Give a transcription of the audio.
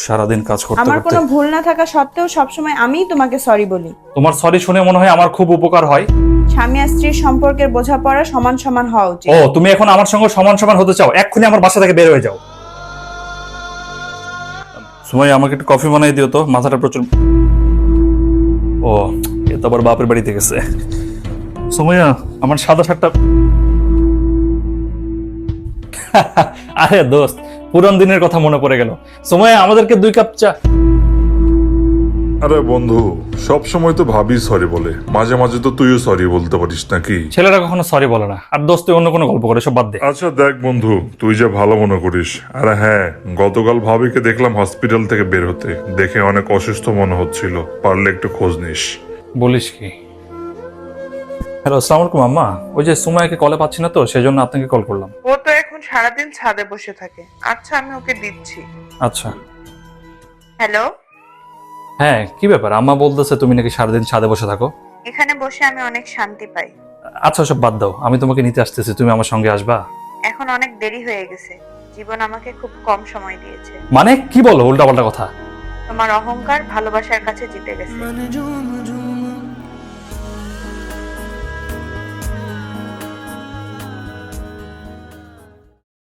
সারাদিন কাজ করতে আমার করতে কোনো ভুল না থাকা সত্ত্বেও সবসময় আমিই তোমাকে সরি বলি। তোমার সরি শুনে মনে হয় আমার খুব উপকার হয়। স্বামী আর স্ত্রীর সম্পর্কের বোঝাপড়া সমান সমান হওয়া উচিত। ও তুমি এখন আমার সঙ্গে সমান সমান হতে চাও? এক্ষুনি আমার বাসা থেকে বের হয়ে যাও। সময় আমাকে একটু কফি বানিয়ে দিও তো, মাথাটা প্রচুর। ও এ তো আবার বাপের বাড়িতে গেছে। সুমাইয়া, আমার সাদা শার্টটা। আরে দোস্ত, পুরান দিনের কথা মনে পড়ে গেল। সুমাইয়া, আমাদেরকে 2 কাপ চা। আরে বন্ধু, সব সময় তো ভাবি সরি বলে, মাঝে মাঝে তো তুইও সরি বলতে পারিস নাকি? ছেলেরা কখনো সরি বলে না। আর দোস্ত, তুই অন্য কোনো গল্প করে, সব বাদ দে। আচ্ছা দেখ বন্ধু, তুই যে ভালো মনে করিস। আরে হ্যাঁ, গতকাল ভাবিকে দেখলাম হসপিটাল থেকে বের হতে, দেখে অনেক অসুস্থ মনে হচ্ছিল। পারলে একটু খোঁজ নিস। বলিস কি? হ্যালো, আসসালামু আলাইকুম আম্মা। ওই যে সুমাইয়াকে কলে পাচ্ছি না তো, সেজন্য আপনাকে কল করলাম। ও তো এখন সারাদিন ছাদে বসে থাকে। আচ্ছা, আমি ওকে দিচ্ছি। আচ্ছা। হ্যালো, হ্যাঁ, কি ব্যাপার? আম্মা বলতেছে তুমি নাকি সারাদিন ছাদে বসে থাকো। এখানে বসে আমি অনেক শান্তি পাই। আচ্ছা, সব বাদ দাও, আমি তোমাকে নিতে আসতেছি, তুমি আমার সঙ্গে আসবা? এখন অনেক দেরি হয়ে গেছে। জীবন আমাকে খুব কম সময় দিয়েছে। মানে কি বলো উল্টাপাল্টা কথা? তোমার অহংকার ভালোবাসার কাছে জিতে গেছে।